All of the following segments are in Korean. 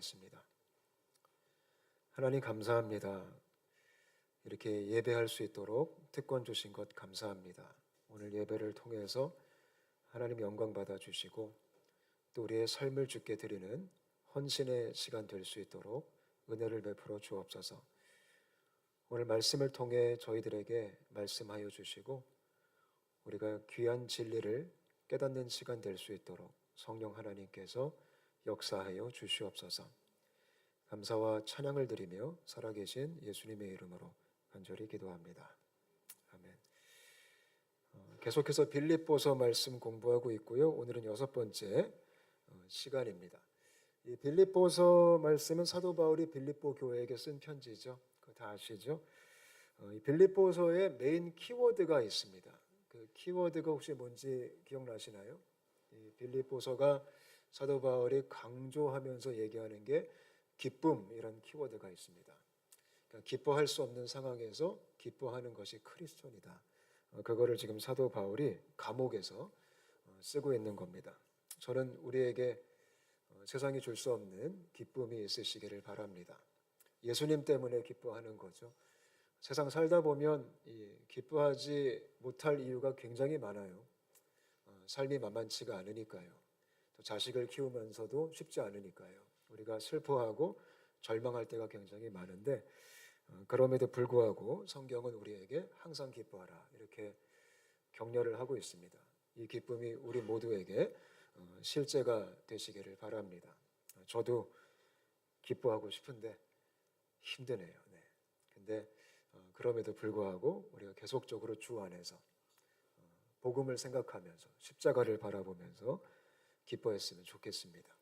기도하겠습니다. 하나님 감사합니다. 이렇게 예배할 수 있도록 특권 주신 것 감사합니다. 오늘 예배를 통해서 하나님 영광 받아 주시고 또 우리의 삶을 주께 드리는 헌신의 시간 될 수 있도록 은혜를 베풀어 주옵소서. 오늘 말씀을 통해 저희들에게 말씀하여 주시고 우리가 귀한 진리를 깨닫는 시간 될 수 있도록 성령 하나님께서 역사하여 주시옵소서. 감사와 찬양을 드리며 살아계신 예수님의 이름으로 간절히 기도합니다. 아멘. 계속해서 빌립보서 말씀 공부하고 있고요. 오늘은 6번째 시간입니다. 이 빌립보서 말씀은 사도 바울이 빌립보 교회에게 쓴 편지죠. 그거 다 아시죠? 이 빌립보서에 메인 키워드가 있습니다. 그 키워드가 혹시 뭔지 기억나시나요? 이 빌립보서가 사도 바울이 강조하면서 얘기하는 게 기쁨이란 키워드가 있습니다. 그러니까 기뻐할 수 없는 상황에서 기뻐하는 것이 크리스천이다. 그거를 지금 사도 바울이 감옥에서 쓰고 있는 겁니다. 저는 우리에게 세상이 줄 수 없는 기쁨이 있으시기를 바랍니다. 예수님 때문에 기뻐하는 거죠. 세상 살다 보면 기뻐하지 못할 이유가 굉장히 많아요. 삶이 만만치가 않으니까요. 또 자식을 키우면서도 쉽지 않으니까요. 우리가 슬퍼하고 절망할 때가 굉장히 많은데 그럼에도 불구하고 성경은 우리에게 항상 기뻐하라 이렇게 격려를 하고 있습니다. 이 기쁨이 우리 모두에게 실제가 되시기를 바랍니다. 저도 기뻐하고 싶은데 힘드네요. 네. 근데 그럼에도 불구하고 우리가 계속적으로 주 안에서 복음을 생각하면서 십자가를 바라보면서 기뻐했으면 좋겠습니다.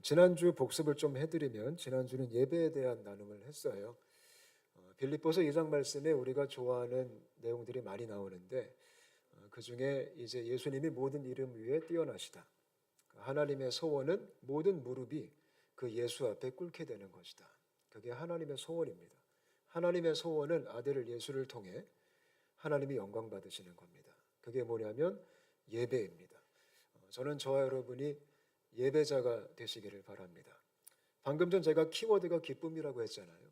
지난주 복습을 좀 해드리면 지난주는 예배에 대한 나눔을 했어요. 빌립보서 2장 말씀에 우리가 좋아하는 내용들이 많이 나오는데 그 중에 이제 예수님이 모든 이름 위에 뛰어나시다. 하나님의 소원은 모든 무릎이 그 예수 앞에 꿇게 되는 것이다. 그게 하나님의 소원입니다. 하나님의 소원은 아들 예수를 통해 하나님이 영광 받으시는 겁니다. 그게 뭐냐면 예배입니다. 저는 저와 여러분이 예배자가 되시기를 바랍니다. 방금 전 제가 키워드가 기쁨이라고 했잖아요.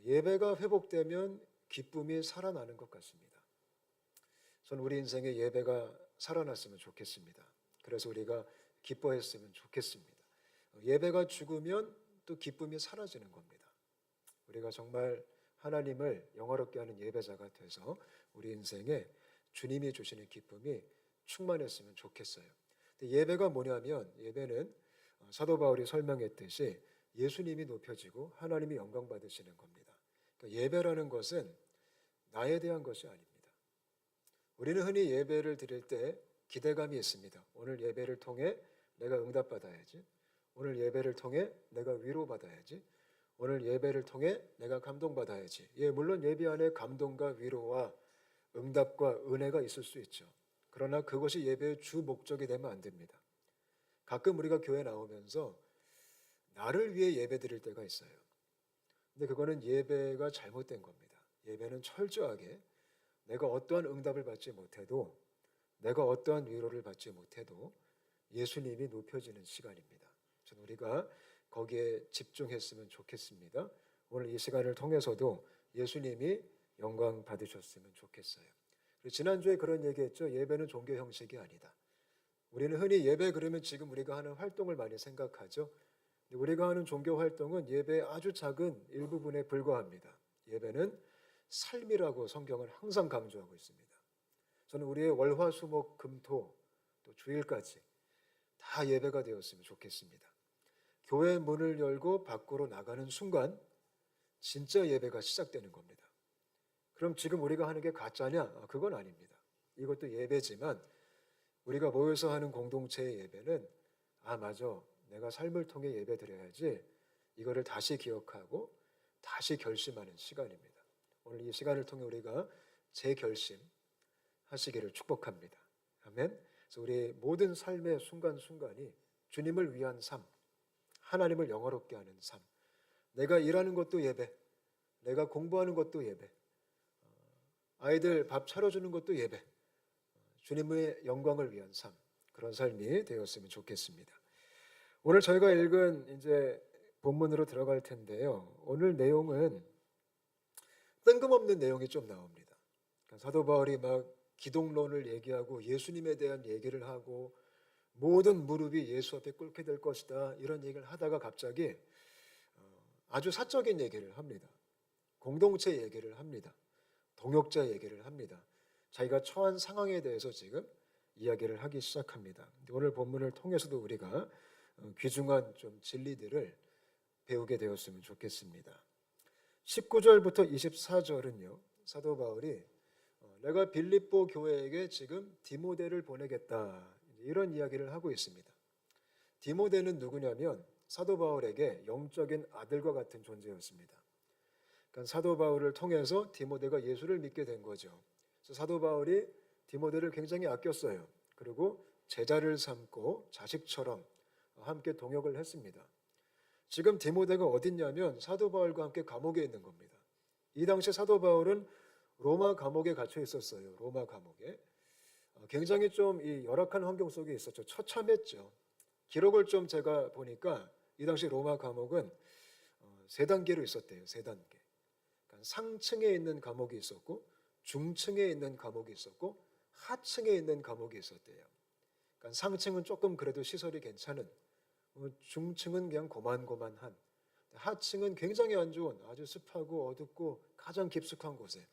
예배가 회복되면 기쁨이 살아나는 것 같습니다. 저는 우리 인생에 예배가 살아났으면 좋겠습니다. 그래서 우리가 기뻐했으면 좋겠습니다. 예배가 죽으면 또 기쁨이 사라지는 겁니다. 우리가 정말 하나님을 영화롭게 하는 예배자가 돼서 우리 인생에 주님이 주시는 기쁨이 충만했으면 좋겠어요. 근데 예배가 뭐냐면 예배는 사도 바울이 설명했듯이 예수님이 높여지고 하나님이 영광 받으시는 겁니다. 그러니까 예배라는 것은 나에 대한 것이 아닙니다. 우리는 흔히 예배를 드릴 때 기대감이 있습니다. 오늘 예배를 통해 내가 응답받아야지. 오늘 예배를 통해 내가 위로받아야지. 오늘 예배를 통해 내가 감동받아야지. 물론 예배 안에 감동과 위로와 응답과 은혜가 있을 수 있죠. 그러나 그것이 예배의 주 목적이 되면 안 됩니다. 가끔 우리가 교회 나오면서 나를 위해 예배 드릴 때가 있어요. 근데 그거는 예배가 잘못된 겁니다. 예배는 철저하게 내가 어떠한 응답을 받지 못해도 내가 어떠한 위로를 받지 못해도 예수님이 높여지는 시간입니다. 저는 우리가 거기에 집중했으면 좋겠습니다. 오늘 이 시간을 통해서도 예수님이 영광 받으셨으면 좋겠어요. 그리고 지난주에 그런 얘기했죠. 예배는 종교 형식이 아니다. 우리는 흔히 예배 그러면 지금 우리가 하는 활동을 많이 생각하죠. 우리가 하는 종교 활동은 예배의 아주 작은 일부분에 불과합니다. 예배는 삶이라고 성경은 항상 강조하고 있습니다. 저는 우리의 월화 수목 금토 또 주일까지 다 예배가 되었으면 좋겠습니다. 교회 문을 열고 밖으로 나가는 순간 진짜 예배가 시작되는 겁니다. 그럼 지금 우리가 하는 게 가짜냐? 그건 아닙니다. 이것도 예배지만 우리가 모여서 하는 공동체의 예배는 맞아. 내가 삶을 통해 예배 드려야지. 이거를 다시 기억하고 다시 결심하는 시간입니다. 오늘 이 시간을 통해 우리가 재결심 하시기를 축복합니다. 아멘. 그래서 우리 모든 삶의 순간순간이 주님을 위한 삶, 하나님을 영화롭게 하는 삶. 내가 일하는 것도 예배, 내가 공부하는 것도 예배, 아이들 밥 차려주는 것도 예배, 주님의 영광을 위한 삶, 그런 삶이 되었으면 좋겠습니다. 오늘 저희가 읽은 이제 본문으로 들어갈 텐데요. 오늘 내용은 뜬금없는 내용이 좀 나옵니다. 그러니까 사도 바울이 막 기독론을 얘기하고 예수님에 대한 얘기를 하고 모든 무릎이 예수 앞에 꿇게 될 것이다 이런 얘기를 하다가 갑자기 아주 사적인 얘기를 합니다. 공동체 얘기를 합니다. 동역자 얘기를 합니다. 자기가 처한 상황에 대해서 지금 이야기를 하기 시작합니다. 오늘 본문을 통해서도 우리가 귀중한 좀 진리들을 배우게 되었으면 좋겠습니다. 19절부터 24절은요. 사도 바울이 내가 빌립보 교회에게 지금 디모데를 보내겠다 이런 이야기를 하고 있습니다. 디모데는 누구냐면 사도 바울에게 영적인 아들과 같은 존재였습니다. 그러니까 사도 바울을 통해서 디모데가 예수를 믿게 된 거죠. 그래서 사도 바울이 디모데를 굉장히 아꼈어요. 그리고 제자를 삼고 자식처럼 함께 동역을 했습니다. 지금 디모데가 어딨냐면 사도 바울과 함께 감옥에 있는 겁니다. 이 당시 사도 바울은 로마 감옥에 갇혀 있었어요. 로마 감옥에. 굉장히 좀 이 열악한 환경 속에 있었죠. 처참했죠. 기록을 좀 제가 보니까 이 당시 로마 감옥은 세 단계로 있었대요. 세 단계. 그러니까 상층에 있는 감옥이 있었고 중층에 있는 감옥이 있었고 하층에 있는 감옥이 있었대요. 그러니까 상층은 조금 그래도 시설이 괜찮은, 중층은 그냥 고만고만한, 하층은 굉장히 안 좋은 아주 습하고 어둡고 가장 깊숙한 곳에.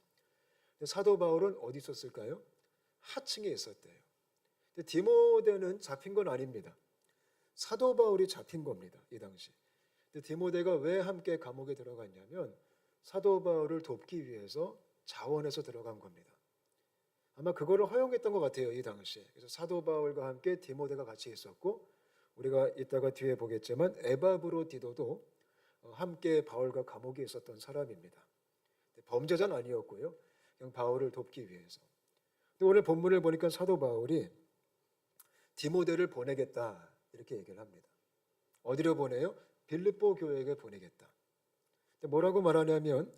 사도 바울은 어디 있었을까요? 하층에 있었대요. 근데 디모데는 잡힌 건 아닙니다. 사도 바울이 잡힌 겁니다. 이 당시. 근데 디모데가 왜 함께 감옥에 들어갔냐면 사도 바울을 돕기 위해서 자원해서 들어간 겁니다. 아마 그거를 허용했던 것 같아요. 이 당시에. 그래서 사도 바울과 함께 디모데가 같이 있었고 우리가 이따가 뒤에 보겠지만 에바브로디도도 함께 바울과 감옥에 있었던 사람입니다. 범죄자는 아니었고요. 그냥 바울을 돕기 위해서. 근데 오늘 본문을 보니까 사도 바울이 디모데를 보내겠다 이렇게 얘기를 합니다. 어디로 보내요? 빌립보 교회에게 보내겠다. 근데 뭐라고 말하냐면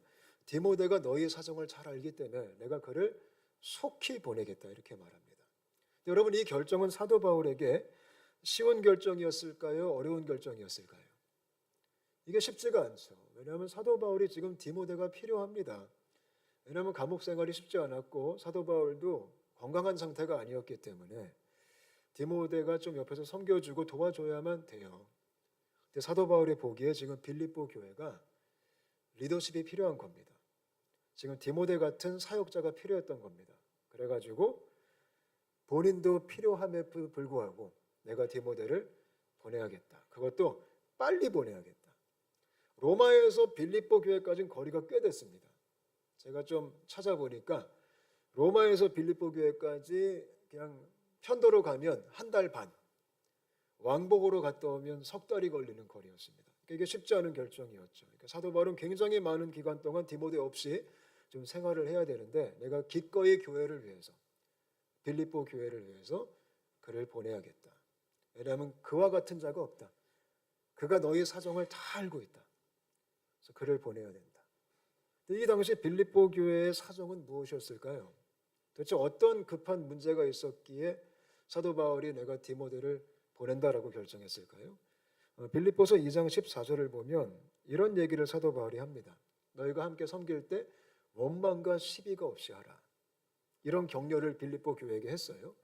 디모데가 너희 사정을 잘 알기 때문에 내가 그를 속히 보내겠다 이렇게 말합니다. 여러분 이 결정은 사도 바울에게 쉬운 결정이었을까요? 어려운 결정이었을까요? 이게 쉽지가 않죠. 왜냐하면 사도 바울이 지금 디모데가 필요합니다. 왜냐하면 감옥 생활이 쉽지 않았고 사도 바울도 건강한 상태가 아니었기 때문에 디모데가 좀 옆에서 섬겨주고 도와줘야만 돼요. 근데 사도 바울이 보기에 지금 빌립보 교회가 리더십이 필요한 겁니다. 지금 디모데 같은 사역자가 필요했던 겁니다. 그래가지고 본인도 필요함에 불구하고 내가 디모데를 보내야겠다. 그것도 빨리 보내야겠다. 로마에서 빌립보 교회까지는 거리가 꽤 됐습니다. 제가 좀 찾아보니까 로마에서 빌립보 교회까지 그냥 편도로 가면 한 달 반, 왕복으로 갔다 오면 석 달이 걸리는 거리였습니다. 그러니까 이게 쉽지 않은 결정이었죠. 그러니까 사도 바울은 굉장히 많은 기간 동안 디모데 없이 좀 생활을 해야 되는데 내가 기꺼이 교회를 위해서, 빌립보 교회를 위해서 그를 보내야겠다. 왜냐하면 그와 같은 자가 없다. 그가 너희 사정을 다 알고 있다. 그래서 그를 보내야 된다. 이 당시 빌립보 교회의 사정은 무엇이었을까요? 도대체 어떤 급한 문제가 있었기에 사도 바울이 내가 디모데를 보낸다라고 결정했을까요? 빌립보서 2장 14절을 보면 이런 얘기를 사도 바울이 합니다. 너희가 함께 섬길 때 원망과 시비가 없이 하라. 이런 격려를 빌립보 교회에게 했어요.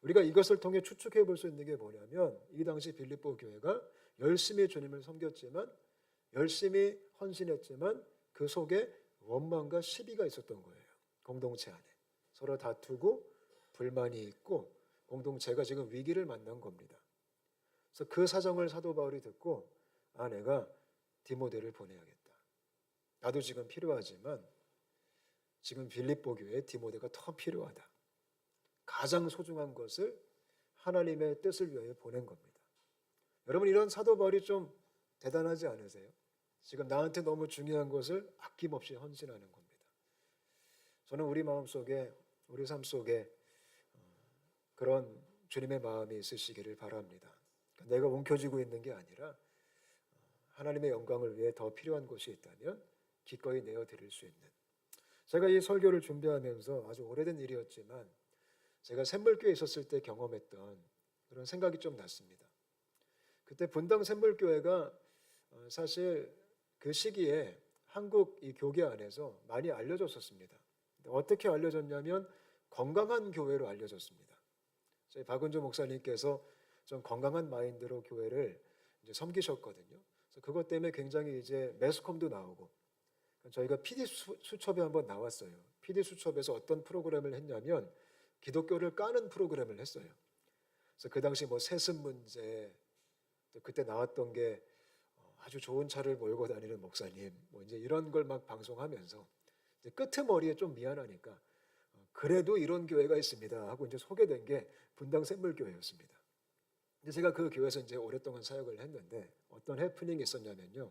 우리가 이것을 통해 추측해 볼 수 있는 게 뭐냐면 이 당시 빌립보 교회가 열심히 주님을 섬겼지만 열심히 헌신했지만 그 속에 원망과 시비가 있었던 거예요. 공동체 안에. 서로 다투고 불만이 있고 공동체가 지금 위기를 만난 겁니다. 그래서 그 사정을 사도 바울이 듣고 내가 디모데를 보내야겠다. 나도 지금 필요하지만 지금 빌립보 교회에 디모데가 더 필요하다. 가장 소중한 것을 하나님의 뜻을 위하여 보낸 겁니다. 여러분 이런 사도 바울이 좀 대단하지 않으세요? 지금 나한테 너무 중요한 것을 아낌없이 헌신하는 겁니다. 저는 우리 마음속에 우리 삶 속에 그런 주님의 마음이 있으시기를 바랍니다. 내가 움켜쥐고 있는 게 아니라 하나님의 영광을 위해 더 필요한 것이 있다면 기꺼이 내어드릴 수 있는. 제가 이 설교를 준비하면서 아주 오래된 일이었지만 제가 샘물교회에 있었을 때 경험했던 그런 생각이 좀 났습니다. 그때 분당 샘물교회가 사실 그 시기에 한국 이 교계 안에서 많이 알려졌었습니다. 어떻게 알려졌냐면 건강한 교회로 알려졌습니다. 저희 박은주 목사님께서 좀 건강한 마인드로 교회를 이제 섬기셨거든요. 그래서 그것 때문에 굉장히 이제 매스컴도 나오고 저희가 PD 수첩에 한번 나왔어요. PD 수첩에서 어떤 프로그램을 했냐면 기독교를 까는 프로그램을 했어요. 그래서 그 당시 뭐 세습 문제, 또 그때 나왔던 게 아주 좋은 차를 몰고 다니는 목사님, 뭐 이제 이런 걸 막 방송하면서 이제 끄트머리에 좀 미안하니까 그래도 이런 교회가 있습니다 하고 이제 소개된 게 분당 샘물교회였습니다. 근데 제가 그 교회에서 이제 오랫동안 사역을 했는데 어떤 해프닝이 있었냐면요.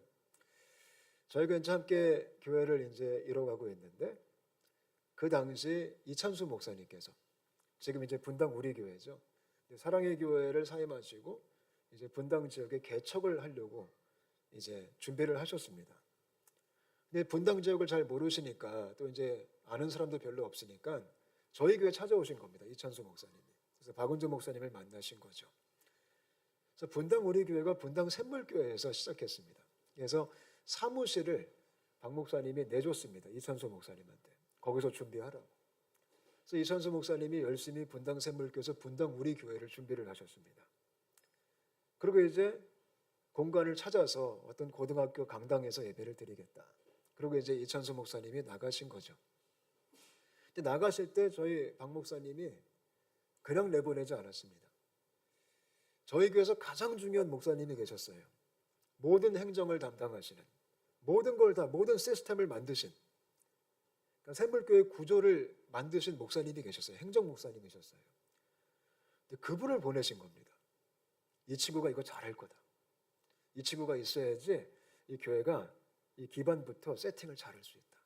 저희가 이제 함께 교회를 이제 이뤄가고 있는데 그 당시 이찬수 목사님께서 지금 이제 분당 우리 교회죠. 사랑의 교회를 사임하시고 이제 분당 지역에 개척을 하려고 이제 준비를 하셨습니다. 근데 분당 지역을 잘 모르시니까 또 이제 아는 사람도 별로 없으니까 저희 교회 찾아오신 겁니다. 이찬수 목사님이. 그래서 박은주 목사님을 만나신 거죠. 그래서 분당 우리 교회가 분당 샘물교회에서 시작했습니다. 그래서 사무실을 박 목사님이 내줬습니다. 이찬수 목사님한테. 거기서 준비하라고. 그래서 이찬수 목사님이 열심히 분당 샘물교회에서 분당 우리 교회를 준비를 하셨습니다. 그리고 이제 공간을 찾아서 어떤 고등학교 강당에서 예배를 드리겠다. 그리고 이제 이찬수 목사님이 나가신 거죠. 근데 나가실 때 저희 박 목사님이 그냥 내보내지 않았습니다. 저희 교회에서 가장 중요한 목사님이 계셨어요. 모든 행정을 담당하시는, 모든 걸 다, 모든 시스템을 만드신, 그러니까 샘물교회 구조를 만드신 목사님이 계셨어요. 행정 목사님이셨어요. 근데 그분을 보내신 겁니다. 이 친구가 이거 잘할 거다. 이 친구가 있어야지 이 교회가 이 기반부터 세팅을 잘할 수 있다.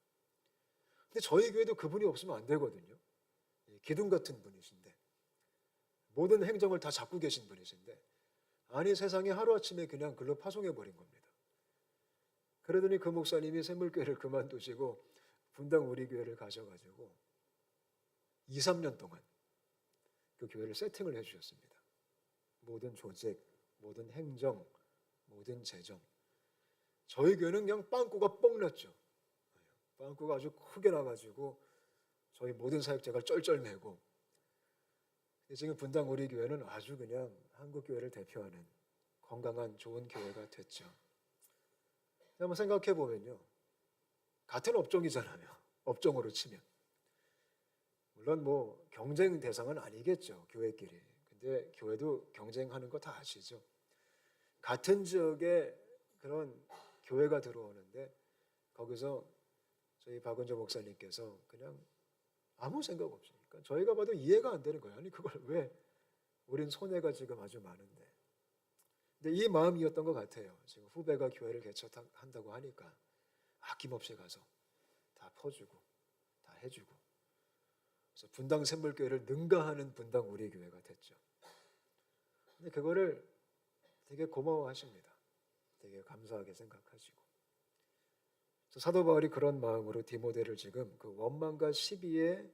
근데 저희 교회도 그분이 없으면 안 되거든요. 기둥 같은 분이신데 모든 행정을 다 잡고 계신 분이신데 아니 세상에 하루아침에 그냥 글로 파송해버린 겁니다. 그러더니 그 목사님이 샘물교회를 그만두시고 분당 우리 교회를 가셔가지고 2, 3년 동안 그 교회를 세팅을 해주셨습니다. 모든 조직, 모든 행정, 모든 재정. 저희 교회는 그냥 빵꾸가 뻥 났죠. 빵꾸가 아주 크게 나가지고 저희 모든 사역자가 쩔쩔매고 지금 분당 우리 교회는 아주 그냥 한국 교회를 대표하는 건강한 좋은 교회가 됐죠. 한번 생각해 보면요, 같은 업종이잖아요. 업종으로 치면 물론 뭐 경쟁 대상은 아니겠죠, 교회끼리. 근데 교회도 경쟁하는 거 다 아시죠? 같은 지역에 그런 교회가 들어오는데 거기서 저희 박은조 목사님께서 그냥 아무 생각 없으니까 저희가 봐도 이해가 안 되는 거예요. 아니 그걸 왜 우린 손해가 지금 아주 많은데. 근데 이 마음이었던 것 같아요. 지금 후배가 교회를 개척한다고 하니까 아낌없이 가서 다 퍼주고 다 해주고 그래서 분당 샘물교회를 능가하는 분당 우리 교회가 됐죠. 근데 그거를 되게 고마워하십니다. 되게 감사하게 생각하시고. 그래서 사도 바울이 그런 마음으로 디모데를 지금 그 원망과 시비의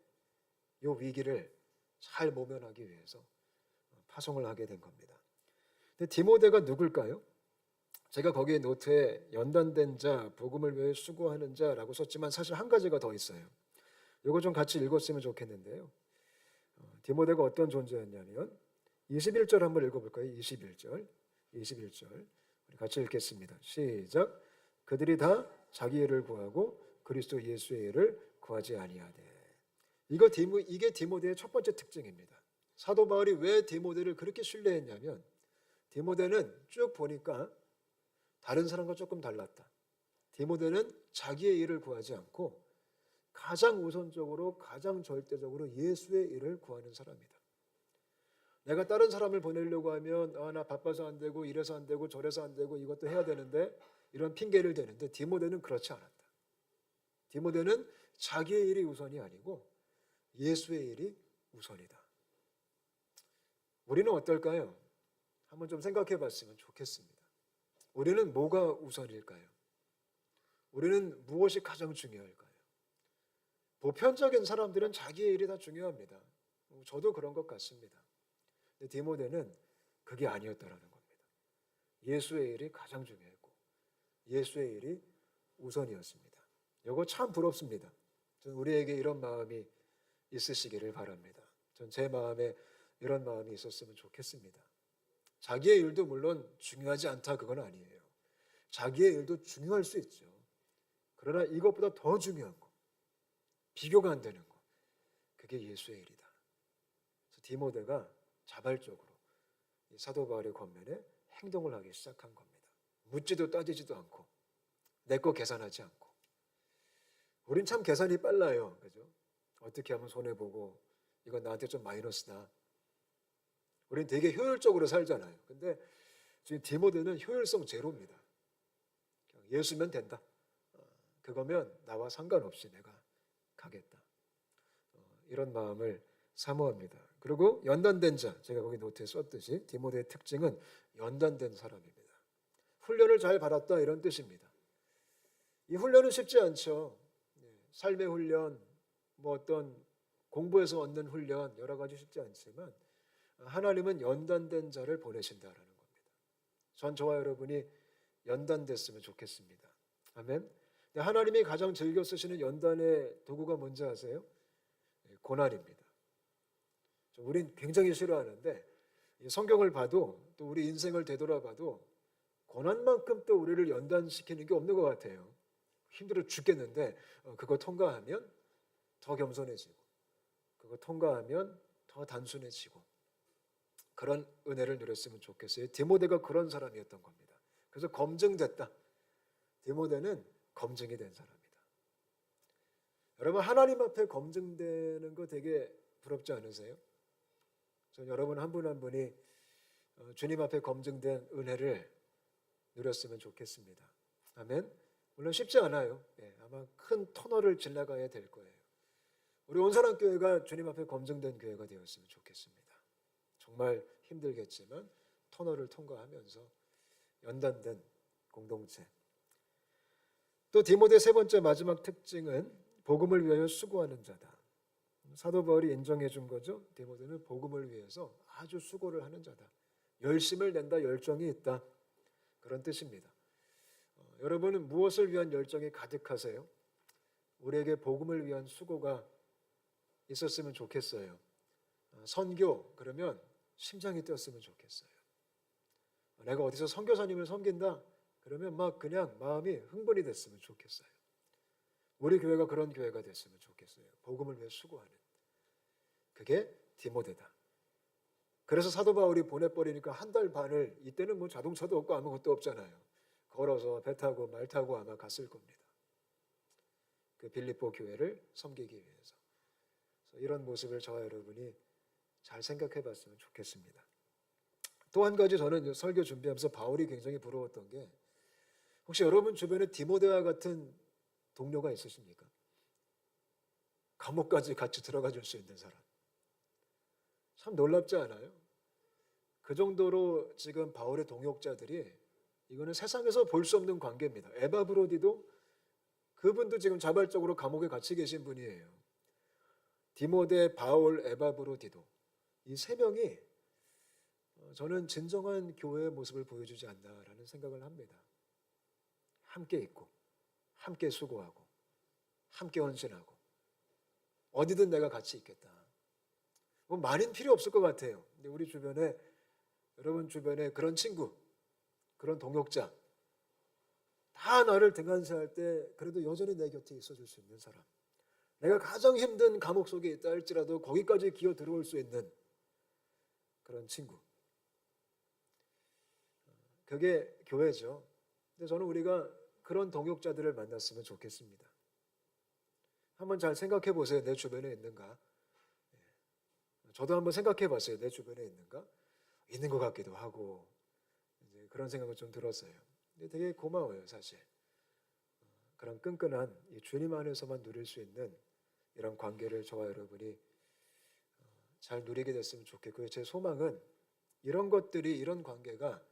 요 위기를 잘 모면하기 위해서 파송을 하게 된 겁니다. 근데 디모데가 누굴까요? 제가 거기에 노트에 연단된 자, 복음을 위해 수고하는 자라고 썼지만 사실 한 가지가 더 있어요. 이거 좀 같이 읽었으면 좋겠는데요. 디모데가 어떤 존재였냐면 21절 한번 읽어볼까요? 21절 우리 같이 읽겠습니다. 시작. 그들이 다 자기 일을 구하고 그리스도 예수의 일을 구하지 아니하되. 이게 디모데의 첫 번째 특징입니다. 사도 바울이 왜 디모데를 그렇게 신뢰했냐면 디모데는 쭉 보니까 다른 사람과 조금 달랐다. 디모데는 자기의 일을 구하지 않고 가장 우선적으로 가장 절대적으로 예수의 일을 구하는 사람이다. 내가 다른 사람을 보내려고 하면 나 바빠서 안 되고 이래서 안 되고 저래서 안 되고 이것도 해야 되는데 이런 핑계를 대는데 디모데는 그렇지 않았다. 디모데는 자기의 일이 우선이 아니고 예수의 일이 우선이다. 우리는 어떨까요? 한번 좀 생각해 봤으면 좋겠습니다. 우리는 뭐가 우선일까요? 우리는 무엇이 가장 중요할까요? 보편적인 사람들은 자기의 일이 다 중요합니다. 저도 그런 것 같습니다. 근데 디모데는 그게 아니었다라는 겁니다. 예수의 일이 가장 중요했고 예수의 일이 우선이었습니다. 이거 참 부럽습니다. 저는 우리에게 이런 마음이 있으시기를 바랍니다. 전 제 마음에 이런 마음이 있었으면 좋겠습니다. 자기의 일도 물론 중요하지 않다 그건 아니에요. 자기의 일도 중요할 수 있죠. 그러나 이것보다 더 중요한 거, 비교가 안 되는 거, 그게 예수의 일이다. 그래서 디모데가 자발적으로 이 사도 바울의 권면에 행동을 하기 시작한 겁니다. 묻지도 따지지도 않고 내 거 계산하지 않고. 우린 참 계산이 빨라요. 그죠? 어떻게 하면 손해보고 이건 나한테 좀 마이너스다. 우린 되게 효율적으로 살잖아요. 근데 지금 디모데는 효율성 제로입니다. 그냥 예수면 된다. 그거면 나와 상관없이 내가 가겠다. 이런 마음을 사모합니다. 그리고 연단된 자, 제가 거기 노트에 썼듯이 디모데의 특징은 연단된 사람입니다. 훈련을 잘 받았다 이런 뜻입니다. 이 훈련은 쉽지 않죠. 삶의 훈련, 뭐 어떤 공부에서 얻는 훈련 여러 가지 쉽지 않지만 하나님은 연단된 자를 보내신다라는 겁니다. 전 저와 여러분이 연단됐으면 좋겠습니다. 아멘. 하나님이 가장 즐겨 쓰시는 연단의 도구가 뭔지 아세요? 고난입니다. 우린 굉장히 싫어하는데 성경을 봐도 또 우리 인생을 되돌아봐도 고난만큼 또 우리를 연단시키는 게 없는 것 같아요. 힘들어 죽겠는데 그거 통과하면 더 겸손해지고 그거 통과하면 더 단순해지고 그런 은혜를 누렸으면 좋겠어요. 디모데가 그런 사람이었던 겁니다. 그래서 검증됐다. 디모데는 검증이 된 사람이다. 여러분 하나님 앞에 검증되는 거 되게 부럽지 않으세요? 전 여러분 한 분 한 분이 주님 앞에 검증된 은혜를 누렸으면 좋겠습니다. 아멘. 물론 쉽지 않아요. 아마 큰 터널을 지나가야 될 거예요. 우리 온사랑교회가 주님 앞에 검증된 교회가 되었으면 좋겠습니다. 정말 힘들겠지만 터널을 통과하면서 연단된 공동체. 또 디모데 세 번째 마지막 특징은 복음을 위하여 수고하는 자다. 사도 바울이 인정해 준 거죠. 디모데는 복음을 위해서 아주 수고를 하는 자다. 열심을 낸다, 열정이 있다. 그런 뜻입니다. 여러분은 무엇을 위한 열정이 가득하세요? 우리에게 복음을 위한 수고가 있었으면 좋겠어요. 선교 그러면 심장이 뛰었으면 좋겠어요. 내가 어디서 선교사님을 섬긴다 그러면 막 그냥 마음이 흥분이 됐으면 좋겠어요. 우리 교회가 그런 교회가 됐으면 좋겠어요. 복음을 위해 수고하는. 그게 디모데다. 그래서 사도 바울이 보내버리니까 한 달 반을 이때는 뭐 자동차도 없고 아무것도 없잖아요. 걸어서 배 타고 말 타고 아마 갔을 겁니다. 그 빌립보 교회를 섬기기 위해서. 그래서 이런 모습을 저와 여러분이 잘 생각해 봤으면 좋겠습니다. 또 한 가지 저는 설교 준비하면서 바울이 굉장히 부러웠던 게 혹시 여러분 주변에 디모데와 같은 동료가 있으십니까? 감옥까지 같이 들어가 줄 수 있는 사람. 참 놀랍지 않아요? 그 정도로 지금 바울의 동역자들이 이거는 세상에서 볼 수 없는 관계입니다. 에바브로디도 그분도 지금 자발적으로 감옥에 갇혀 계신 분이에요. 디모데, 바울, 에바브로디도 이 세 명이 저는 진정한 교회의 모습을 보여주지 않나라는 생각을 합니다. 함께 있고 함께 수고하고 함께 헌신하고 어디든 내가 같이 있겠다. 뭐 말은 필요 없을 것 같아요. 근데 우리 주변에 여러분 주변에 그런 친구, 그런 동역자 다 나를 등한시할 때 그래도 여전히 내 곁에 있어줄 수 있는 사람. 내가 가장 힘든 감옥 속에 있다 할지라도 거기까지 기어 들어올 수 있는 그런 친구. 그게 교회죠. 근데 저는 우리가 그런 동역자들을 만났으면 좋겠습니다. 한번 잘 생각해 보세요. 내 주변에 있는가? 저도 한번 생각해 봤어요. 내 주변에 있는가? 있는 것 같기도 하고 이제 그런 생각을 좀 들었어요. 근데 되게 고마워요, 사실. 그런 끈끈한 이 주님 안에서만 누릴 수 있는 이런 관계를 저와 여러분이 잘 누리게 됐으면 좋겠고요. 제 소망은 이런 것들이 이런 관계가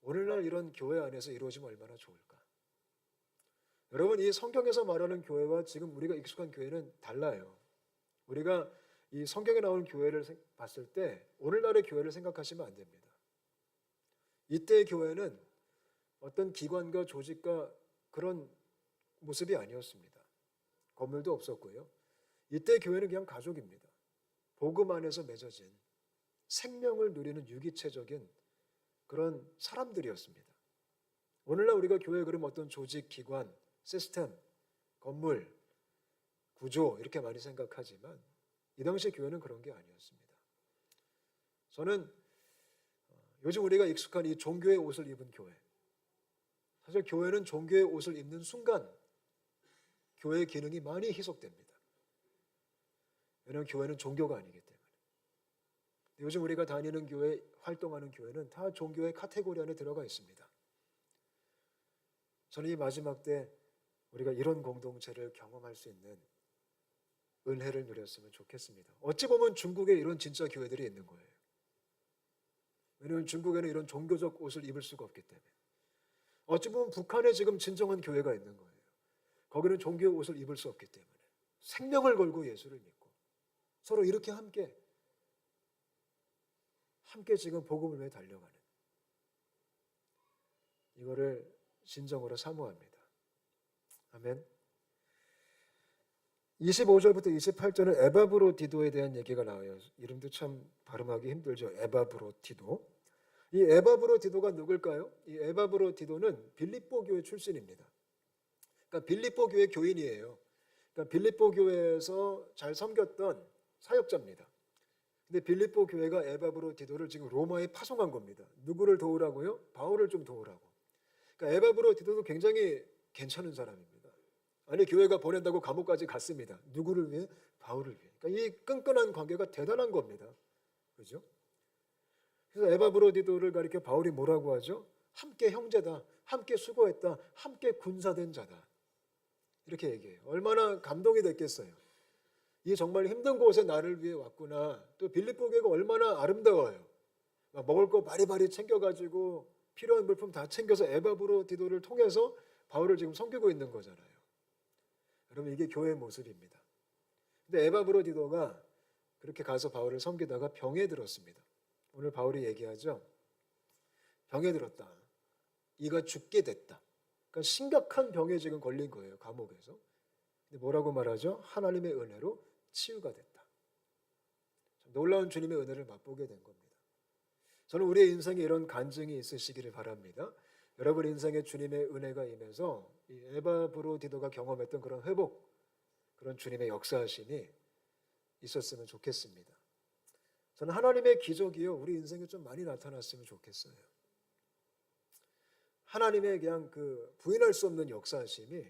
오늘날 이런 교회 안에서 이루어지면 얼마나 좋을까. 여러분 이 성경에서 말하는 교회와 지금 우리가 익숙한 교회는 달라요. 우리가 이 성경에 나오는 교회를 봤을 때 오늘날의 교회를 생각하시면 안 됩니다. 이때의 교회는 어떤 기관과 조직과 그런 모습이 아니었습니다. 건물도 없었고요. 이때 교회는 그냥 가족입니다. 복음 안에서 맺어진 생명을 누리는 유기체적인 그런 사람들이었습니다. 오늘날 우리가 교회 그러면 어떤 조직, 기관, 시스템, 건물, 구조 이렇게 많이 생각하지만 이 당시 교회는 그런 게 아니었습니다. 저는 요즘 우리가 익숙한 이 종교의 옷을 입은 교회, 사실 교회는 종교의 옷을 입는 순간 교회의 기능이 많이 희석됩니다. 왜냐하면 교회는 종교가 아니기 때문에. 요즘 우리가 다니는 교회, 활동하는 교회는 다 종교의 카테고리 안에 들어가 있습니다. 저는 이 마지막 때 우리가 이런 공동체를 경험할 수 있는 은혜를 누렸으면 좋겠습니다. 어찌 보면 중국에 이런 진짜 교회들이 있는 거예요. 왜냐하면 중국에는 이런 종교적 옷을 입을 수가 없기 때문에. 어찌 보면 북한에 지금 진정한 교회가 있는 거예요. 거기는 종교 옷을 입을 수 없기 때문에 생명을 걸고 예수를 믿고 서로 이렇게 함께 지금 복음을 위해 달려가는, 이거를 진정으로 사모합니다. 아멘. 25절부터 28절은 에바브로디도에 대한 얘기가 나와요. 이름도 참 발음하기 힘들죠. 에바브로디도. 이 에바브로디도가 누굴까요? 이 에바브로디도는 빌립보 교회 출신입니다. 그러니까 빌립보 교회 교인이에요. 그러니까 빌립보 교회에서 잘 섬겼던 사역자입니다. 근데 빌립보 교회가 에바브로디도를 지금 로마에 파송한 겁니다. 누구를 도우라고요? 바울을 좀 도우라고. 그러니까 에바브로디도도 굉장히 괜찮은 사람입니다. 아니, 교회가 보낸다고 감옥까지 갔습니다. 누구를 위해? 바울을 위해. 그러니까 이 끈끈한 관계가 대단한 겁니다. 그죠? 그래서 에바브로디도를 가리켜 바울이 뭐라고 하죠? 함께 형제다, 함께 수고했다, 함께 군사된 자다. 이렇게 얘기해요. 얼마나 감동이 됐겠어요. 이 정말 힘든 곳에 나를 위해 왔구나. 또 빌립보 교회가 얼마나 아름다워요. 막 먹을 거 바리바리 챙겨가지고 필요한 물품 다 챙겨서 에바브로디도를 통해서 바울을 지금 섬기고 있는 거잖아요. 여러분, 이게 교회의 모습입니다. 근데 에바브로디도가 그렇게 가서 바울을 섬기다가 병에 들었습니다. 오늘 바울이 얘기하죠. 병에 들었다. 이가 죽게 됐다. 그러니까 심각한 병에 지금 걸린 거예요. 감옥에서. 근데 뭐라고 말하죠? 하나님의 은혜로 치유가 됐다. 놀라운 주님의 은혜를 맛보게 된 겁니다. 저는 우리의 인생에 이런 간증이 있으시기를 바랍니다. 여러분 인생에 주님의 은혜가 임해서 이 에바브로디도가 경험했던 그런 회복, 그런 주님의 역사하심이 있었으면 좋겠습니다. 저는 하나님의 기적이요, 우리 인생에 좀 많이 나타났으면 좋겠어요. 하나님의 그냥 그 부인할 수 없는 역사하심이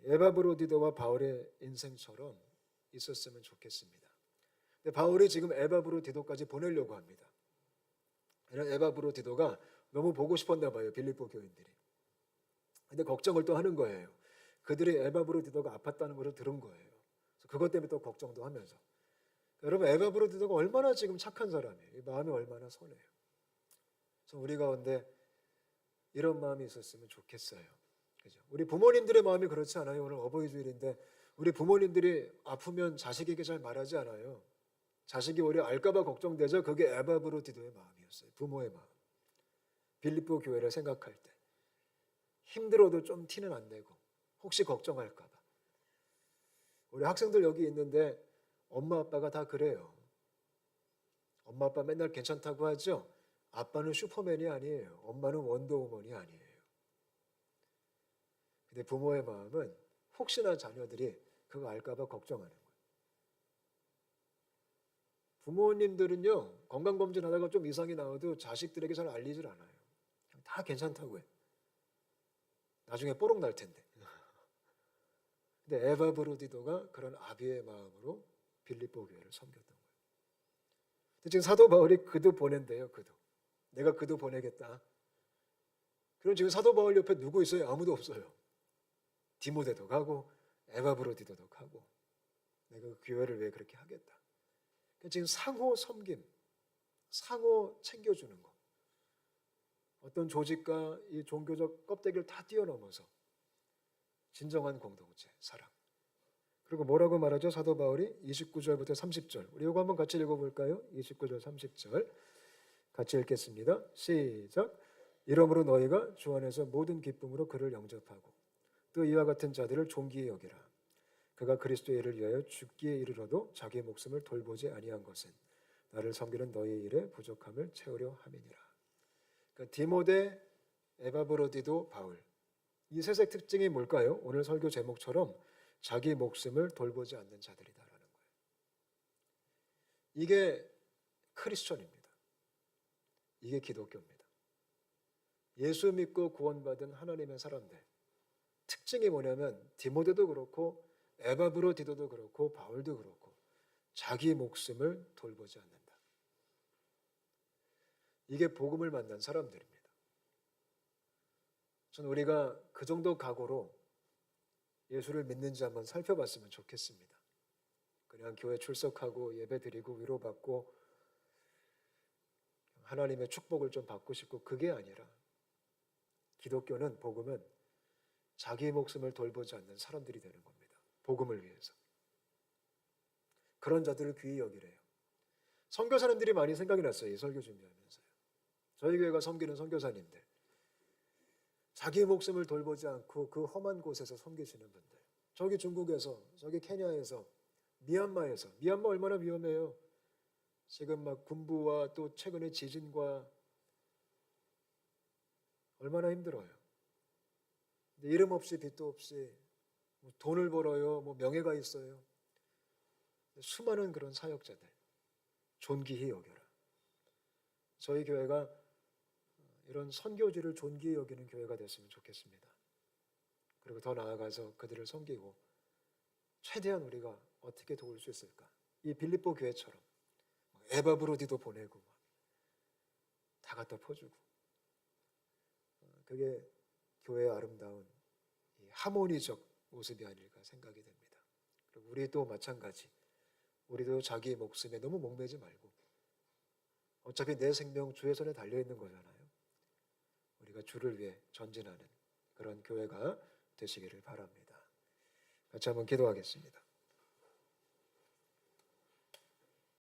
에바브로디도와 바울의 인생처럼 있었으면 좋겠습니다. 근데 바울이 지금 에바브로디도까지 보내려고 합니다. 에바브로디도가 너무 보고 싶었나 봐요, 빌립보 교인들이. 근데 걱정을 또 하는 거예요. 그들이 에바브로디도가 아팠다는 것을 들은 거예요. 그래서 그것 때문에 또 걱정도 하면서. 여러분, 에바브로디도가 얼마나 지금 착한 사람이에요. 이 마음이 얼마나 선해요. 그래서 우리 가운데 이런 마음이 있었으면 좋겠어요. 그죠? 우리 부모님들의 마음이 그렇지 않아요? 오늘 어버이 주일인데 우리 부모님들이 아프면 자식에게 잘 말하지 않아요. 자식이 오히려 알까봐 걱정되죠. 그게 에바브로디도의 마음이었어요. 부모의 마음. 빌립보 교회를 생각할 때 힘들어도 좀 티는 안 내고 혹시 걱정할까 봐. 우리 학생들 여기 있는데 엄마 아빠가 다 그래요. 엄마 아빠 맨날 괜찮다고 하죠. 아빠는 슈퍼맨이 아니에요. 엄마는 원더우먼이 아니에요. 근데 부모의 마음은 혹시나 자녀들이 그거 알까 봐 걱정하는 거예요. 부모님들은요, 건강검진하다가 좀 이상이 나와도 자식들에게 잘 알리질 않아요. 다 괜찮다고 해. 나중에 뽀록 날 텐데. 근데 에바브로디도가 그런 아비의 마음으로 빌립보 교회를 섬겼던 거예요. 근데 지금 사도 바울이 그도 보낸대요. 그도. 내가 그도 보내겠다. 그럼 지금 사도 바울 옆에 누구 있어요? 아무도 없어요. 디모데도 가고 에바브로디도도 가고 내가 그 교회를 왜 그렇게 하겠다. 그러니까 지금 상호 섬김, 상호 챙겨주는 거. 어떤 조직과 이 종교적 껍데기를 다 뛰어넘어서 진정한 공동체, 사랑. 그리고 뭐라고 말하죠? 사도 바울이 29절부터 30절. 우리 이거 한번 같이 읽어볼까요? 29절, 30절. 같이 읽겠습니다. 시작. 이러므로 너희가 주 안에서 모든 기쁨으로 그를 영접하고 또 이와 같은 자들을 존귀히 여기라. 그가 그리스도의 일을 위하여 죽기에 이르러도 자기 목숨을 돌보지 아니한 것은 나를 섬기는 너희 일에 부족함을 채우려 함이니라. 그러니까 디모데, 에바브로디도, 바울, 이 셋의 특징이 뭘까요? 오늘 설교 제목처럼 자기 목숨을 돌보지 않는 자들이다라는 거예요. 이게 크리스천입니다. 이게 기독교입니다. 예수 믿고 구원받은 하나님의 사람들, 특징이 뭐냐면 디모데도 그렇고 에바브로디도도 그렇고 바울도 그렇고 자기 목숨을 돌보지 않는다. 이게 복음을 만난 사람들입니다. 저는 우리가 그 정도 각오로 예수를 믿는지 한번 살펴봤으면 좋겠습니다. 그냥 교회 출석하고 예배드리고 위로받고 하나님의 축복을 좀 받고 싶고 그게 아니라 기독교는, 복음은 자기 목숨을 돌보지 않는 사람들이 되는 겁니다. 복음을 위해서. 그런 자들을 귀히 여기래요. 선교사님들이 많이 생각이 났어요. 이 설교 준비하면서요. 저희 교회가 섬기는 선교사님들, 자기 목숨을 돌보지 않고 그 험한 곳에서 섬기시는 분들, 저기 중국에서, 저기 케냐에서, 미얀마에서, 미얀마 얼마나 위험해요. 지금 막 군부와 또 최근에 지진과 얼마나 힘들어요. 근데 이름 없이 빚도 없이 뭐 돈을 벌어요, 뭐 명예가 있어요. 수많은 그런 사역자들 존귀히 여겨라. 저희 교회가 이런 선교지를 존귀히 여기는 교회가 됐으면 좋겠습니다. 그리고 더 나아가서 그들을 섬기고 최대한 우리가 어떻게 도울 수 있을까? 이 빌립보 교회처럼 에바브로디도 보내고 다 갖다 퍼주고, 그게 교회의 아름다운 이 하모니적 모습이 아닐까 생각이 됩니다. 그리고 우리도 마찬가지. 우리도 자기 목숨에 너무 목매지 말고, 어차피 내 생명 주의 손에 달려있는 거잖아요. 우리가 주를 위해 전진하는 그런 교회가 되시기를 바랍니다. 같이 한번 기도하겠습니다.